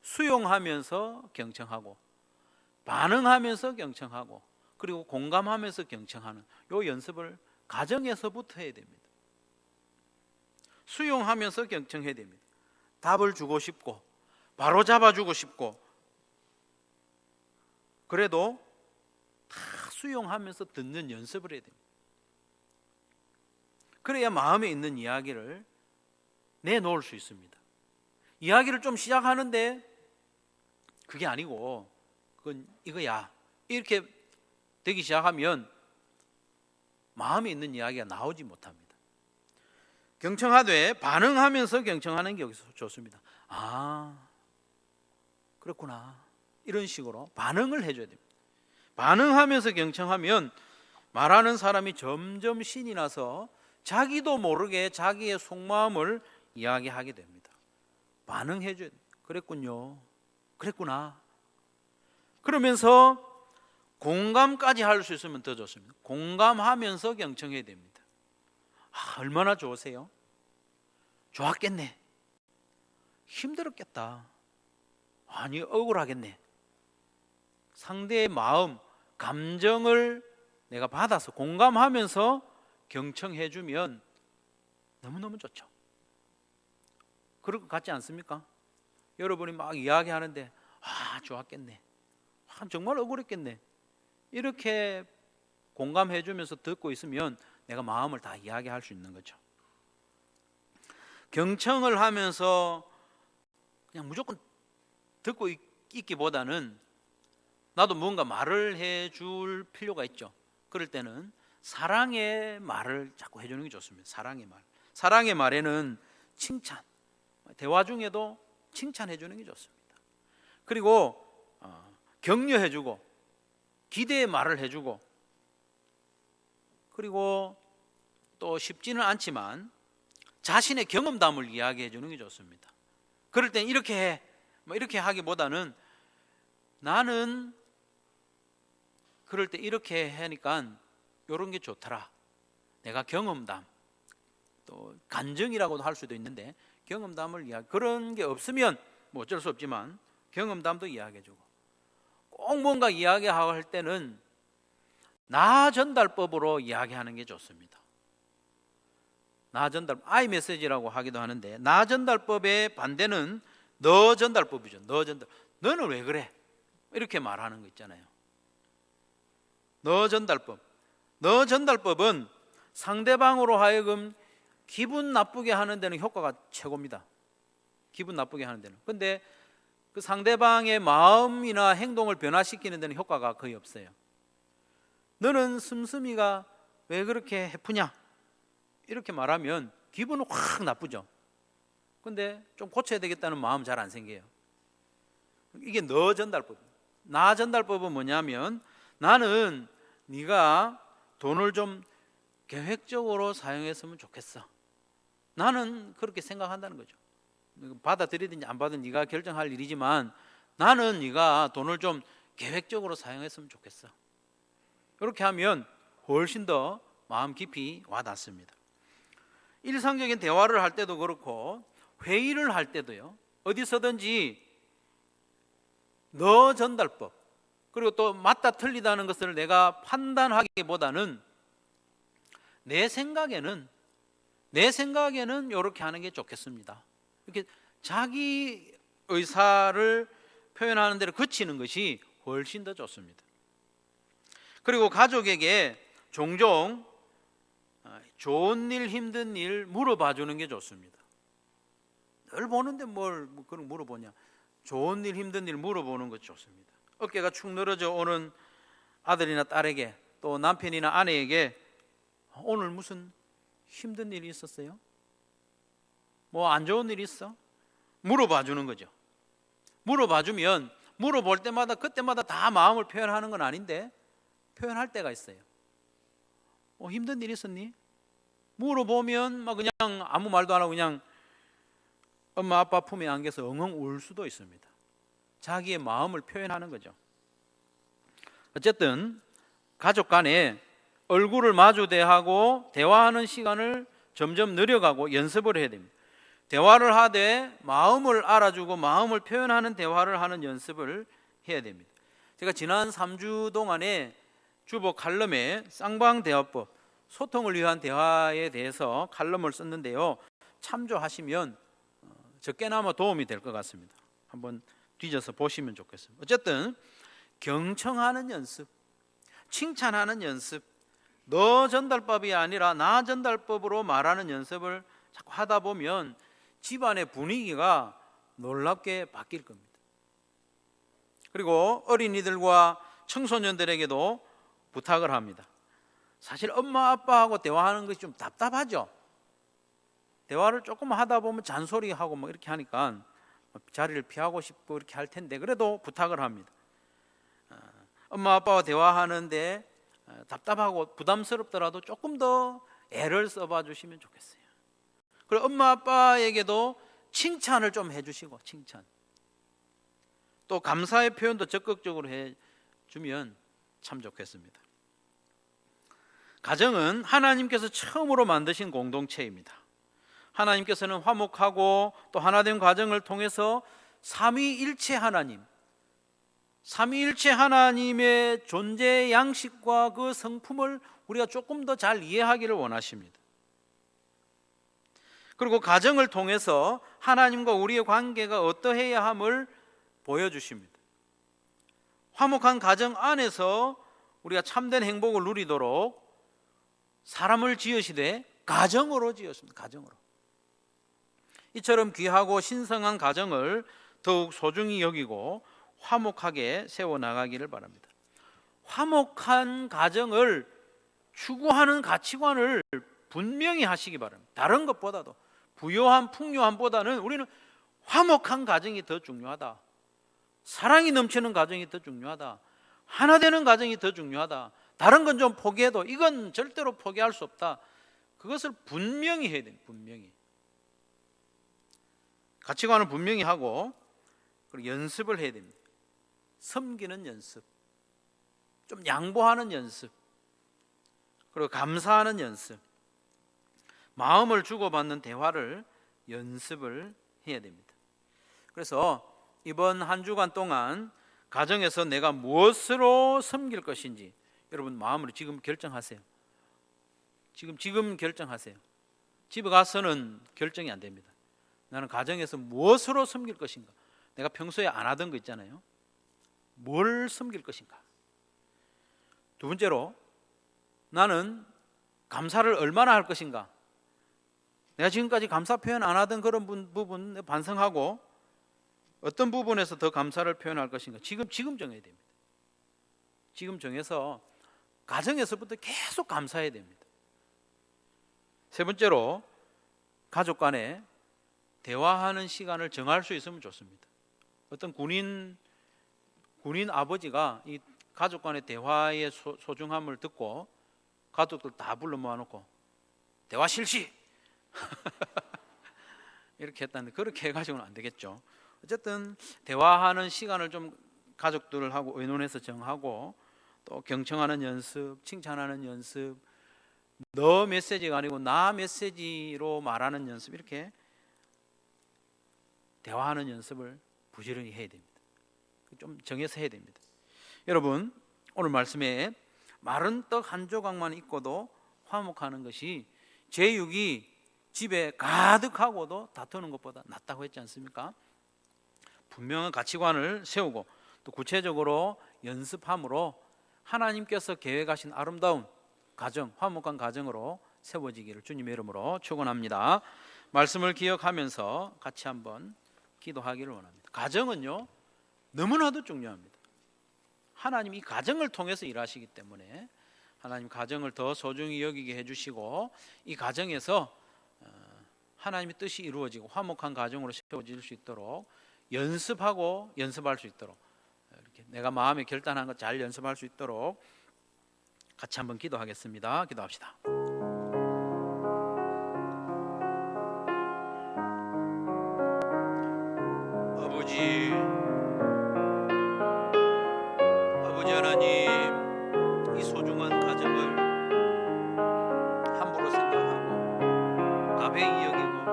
A: 수용하면서 경청하고 반응하면서 경청하고 그리고 공감하면서 경청하는 이 연습을 가정에서부터 해야 됩니다. 수용하면서 경청해야 됩니다. 답을 주고 싶고 바로 잡아주고 싶고 그래도 다 수용하면서 듣는 연습을 해야 됩니다. 그래야 마음에 있는 이야기를 내놓을 수 있습니다. 이야기를 좀 시작하는데 그게 아니고 그건 이거야 이렇게 되기 시작하면 마음에 있는 이야기가 나오지 못합니다. 경청하되 반응하면서 경청하는 게 여기서 좋습니다. 아, 그렇구나. 이런 식으로 반응을 해줘야 됩니다. 반응하면서 경청하면 말하는 사람이 점점 신이 나서 자기도 모르게 자기의 속마음을 이야기하게 됩니다. 반응해줘야 됩니다. 그랬군요. 그랬구나. 그러면서 공감까지 할 수 있으면 더 좋습니다. 공감하면서 경청해야 됩니다. 아, 얼마나 좋으세요? 좋았겠네. 힘들었겠다. 아니, 억울하겠네. 상대의 마음, 감정을 내가 받아서 공감하면서 경청해주면 너무너무 좋죠. 그럴 것 같지 않습니까? 여러분이 막 이야기하는데 아, 좋았겠네. 아, 정말 억울했겠네. 이렇게 공감해주면서 듣고 있으면 내가 마음을 다 이야기할 수 있는 거죠. 경청을 하면서 그냥 무조건 듣고 있기보다는 나도 뭔가 말을 해줄 필요가 있죠. 그럴 때는 사랑의 말을 자꾸 해주는 게 좋습니다. 사랑의 말. 사랑의 말에는 칭찬, 대화 중에도 칭찬해 주는 게 좋습니다. 그리고 격려해주고 기대의 말을 해주고, 그리고 또 쉽지는 않지만 자신의 경험담을 이야기해 주는 게 좋습니다. 그럴 땐 이렇게 해, 이렇게 하기보다는 나는 그럴 때 이렇게 하니까 이런 게 좋더라. 내가 경험담, 또 간증이라고도 할 수도 있는데 경험담을 이야기, 그런 게 없으면 뭐 어쩔 수 없지만 경험담도 이야기해주고, 꼭 뭔가 이야기하고 할 때는 나 전달법으로 이야기하는 게 좋습니다. 나 전달, I 메시지라고 하기도 하는데, 나 전달법의 반대는 너 전달법이죠. 너 전달. 너는 왜 그래? 이렇게 말하는 거 있잖아요. 너 전달법. 너 전달법은 상대방으로 하여금 기분 나쁘게 하는 데는 효과가 최고입니다. 기분 나쁘게 하는 데는. 근데 그 상대방의 마음이나 행동을 변화시키는 데는 효과가 거의 없어요. 너는 씀씀이가 왜 그렇게 해프냐? 이렇게 말하면 기분은 확 나쁘죠. 근데 좀 고쳐야 되겠다는 마음 잘 안 생겨요. 이게 너 전달법. 나 전달법은 뭐냐면, 나는 네가 돈을 좀 계획적으로 사용했으면 좋겠어. 나는 그렇게 생각한다는 거죠. 받아들이든지 안 받든 네가 결정할 일이지만 나는 네가 돈을 좀 계획적으로 사용했으면 좋겠어. 이렇게 하면 훨씬 더 마음 깊이 와닿습니다. 일상적인 대화를 할 때도 그렇고 회의를 할 때도요, 어디서든지 너 전달법, 그리고 또 맞다 틀리다는 것을 내가 판단하기보다는 내 생각에는 이렇게 하는 게 좋겠습니다. 이렇게 자기 의사를 표현하는 데를 그치는 것이 훨씬 더 좋습니다. 그리고 가족에게 종종 좋은 일, 힘든 일 물어봐 주는 게 좋습니다. 늘 보는데 뭘 그런 물어보냐. 좋은 일, 힘든 일 물어보는 것 좋습니다. 어깨가 축 늘어져 오는 아들이나 딸에게, 또 남편이나 아내에게 오늘 무슨 힘든 일이 있었어요? 뭐 안 좋은 일 있어? 물어봐 주는 거죠. 물어봐 주면 물어볼 때마다 그때마다 다 마음을 표현하는 건 아닌데 표현할 때가 있어요. 힘든 일 있었니? 물어보면 막 그냥 아무 말도 안 하고 그냥 엄마 아빠 품에 안겨서 엉엉 울 수도 있습니다. 자기의 마음을 표현하는 거죠. 어쨌든 가족 간에 얼굴을 마주 대하고 대화하는 시간을 점점 늘려가고 연습을 해야 됩니다. 대화를 하되 마음을 알아주고 마음을 표현하는 대화를 하는 연습을 해야 됩니다. 제가 지난 3주 동안에 주보 칼럼에 쌍방대화법, 소통을 위한 대화에 대해서 칼럼을 썼는데요, 참조하시면 적게나마 도움이 될 것 같습니다. 한번 뒤져서 보시면 좋겠습니다. 어쨌든 경청하는 연습, 칭찬하는 연습, 너 전달법이 아니라 나 전달법으로 말하는 연습을 자꾸 하다 보면 집안의 분위기가 놀랍게 바뀔 겁니다. 그리고 어린이들과 청소년들에게도 부탁을 합니다. 사실 엄마 아빠하고 대화하는 것이 좀 답답하죠. 대화를 조금 하다 보면 잔소리하고 뭐 이렇게 하니까 자리를 피하고 싶고 이렇게 할 텐데, 그래도 부탁을 합니다. 엄마 아빠와 대화하는데 답답하고 부담스럽더라도 조금 더 애를 써봐 주시면 좋겠어요. 그리고 엄마 아빠에게도 칭찬을 좀 해주시고, 칭찬, 또 감사의 표현도 적극적으로 해주면 참 좋겠습니다. 가정은 하나님께서 처음으로 만드신 공동체입니다. 하나님께서는 화목하고 또 하나된 가정을 통해서 삼위일체 하나님, 삼위일체 하나님의 존재 양식과 그 성품을 우리가 조금 더 잘 이해하기를 원하십니다. 그리고 가정을 통해서 하나님과 우리의 관계가 어떠해야 함을 보여주십니다. 화목한 가정 안에서 우리가 참된 행복을 누리도록 사람을 지으시되 가정으로 지었습니다. 가정으로. 이처럼 귀하고 신성한 가정을 더욱 소중히 여기고 화목하게 세워나가기를 바랍니다. 화목한 가정을 추구하는 가치관을 분명히 하시기 바랍니다. 다른 것보다도 부요함, 풍요함보다는 우리는 화목한 가정이 더 중요하다. 사랑이 넘치는 가정이 더 중요하다. 하나 되는 가정이 더 중요하다. 다른 건 좀 포기해도 이건 절대로 포기할 수 없다. 그것을 분명히 해야 됩니다. 분명히. 가치관을 분명히 하고 그리고 연습을 해야 됩니다. 섬기는 연습, 좀 양보하는 연습, 그리고 감사하는 연습, 마음을 주고받는 대화를 연습을 해야 됩니다. 그래서 이번 한 주간 동안 가정에서 내가 무엇으로 섬길 것인지 여러분 마음으로 지금 결정하세요. 지금 결정하세요. 집에 가서는 결정이 안 됩니다. 나는 가정에서 무엇으로 섬길 것인가? 내가 평소에 안 하던 거 있잖아요. 뭘 섬길 것인가? 두 번째로 나는 감사를 얼마나 할 것인가? 내가 지금까지 감사 표현 안 하던 그런 부분 반성하고 어떤 부분에서 더 감사를 표현할 것인가? 지금 정해야 됩니다. 지금 정해서 가정에서부터 계속 감사해야 됩니다. 세 번째로 가족 간에 대화하는 시간을 정할 수 있으면 좋습니다. 어떤 군인 아버지가 이 가족 간의 대화의 소중함을 듣고 가족들 다 불러 모아놓고 대화 실시 이렇게 했다는데 그렇게 해가지고는 안 되겠죠. 어쨌든 대화하는 시간을 좀 가족들하고 의논해서 정하고 또 경청하는 연습, 칭찬하는 연습, 너 메시지가 아니고 나 메시지로 말하는 연습, 이렇게 대화하는 연습을 부지런히 해야 됩니다. 좀 정해서 해야 됩니다. 여러분, 오늘 말씀에 마른 떡 한 조각만 있고도 화목하는 것이 제육이 집에 가득하고도 다투는 것보다 낫다고 했지 않습니까? 분명한 가치관을 세우고 또 구체적으로 연습함으로 하나님께서 계획하신 아름다운 가정, 화목한 가정으로 세워지기를 주님의 이름으로 축원합니다. 말씀을 기억하면서 같이 한번 기도하기를 원합니다. 가정은요 너무나도 중요합니다. 하나님 이 가정을 통해서 일하시기 때문에 하나님 가정을 더 소중히 여기게 해주시고 이 가정에서 하나님의 뜻이 이루어지고 화목한 가정으로 세워질 수 있도록 연습하고 연습할 수 있도록 이렇게 내가 마음에 결단한 것 잘 연습할 수 있도록 같이 한번 기도하겠습니다. 기도합시다. 아버지 하나님, 이 소중한 가정을 함부로 생각하고 가벼이 여기고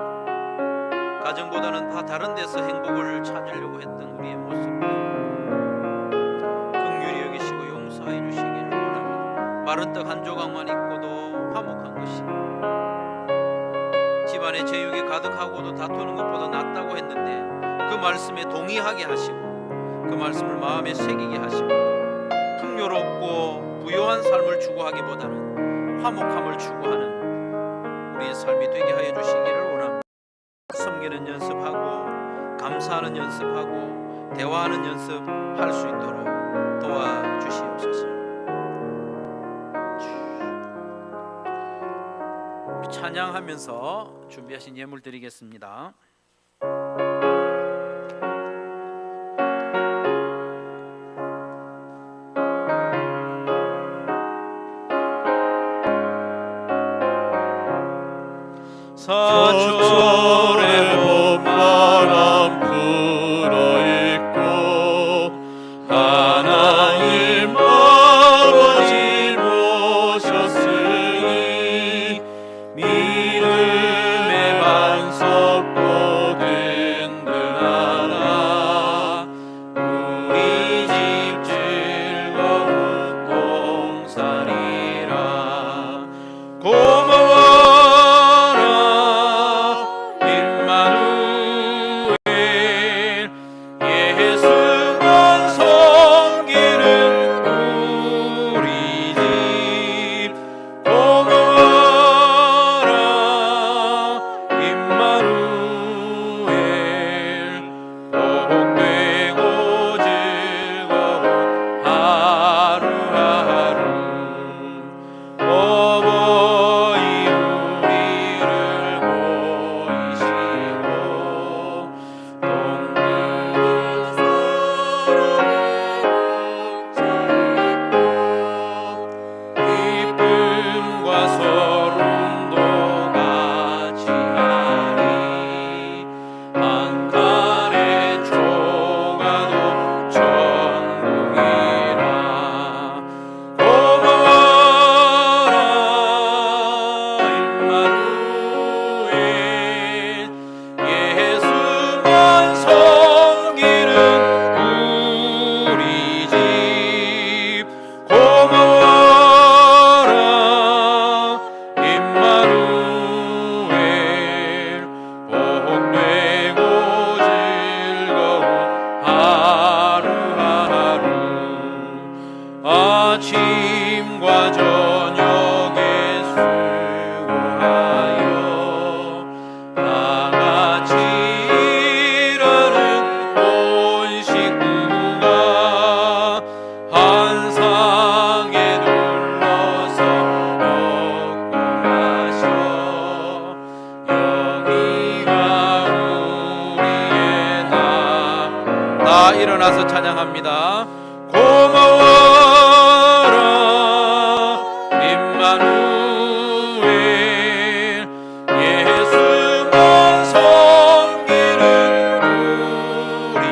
A: 가정보다는 다 다른 데서 행복을 찾으려고 했던 우리의 모습을 긍휼히 여기시고 용서해 주시기를 원합니다. 마른 떡 한 조각만 있고도 화목한 것이 집안에 제육이 가득하고도 다투는 것보다 낫다고 했는데 그 말씀에 동의하게 하시고 그 말씀을 마음에 새기게 하시고 풍요롭고 부요한 삶을 추구하기보다는 화목함을 추구하는 우리의 삶이 되게 하여 주시기를 원합니다. 섬기는 연습하고 감사하는 연습하고 대화하는 연습할 수 있도록 도와주시옵소서. 우리 찬양하면서 준비하신 예물 드리겠습니다.
D: 서초래 봄바람 불어있고 하나님 아버지 모셨으니 믿음의 반석도 든든하라. 우리 집 즐거운 동산이라. 고마워
A: 일어나서 찬양합니다. 고마워라 임마누엘 예수만 섬기는 우리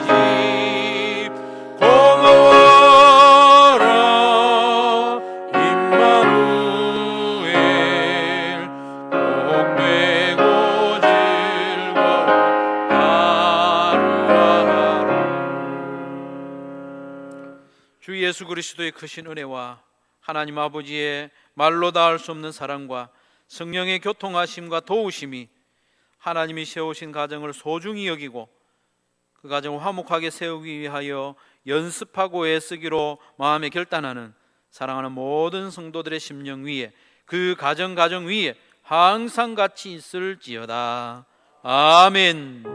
A: 집 고마워라 임마누엘 복되고 즐거운 하루하루. 주 예수 그리스도의 크신 은혜와 하나님 아버지의 말로 닿을 수 없는 사랑과 성령의 교통하심과 도우심이 하나님이 세우신 가정을 소중히 여기고 그 가정을 화목하게 세우기 위하여 연습하고 애쓰기로 마음에 결단하는 사랑하는 모든 성도들의 심령 위에 그 가정 위에 항상 같이 있을지어다. 아멘.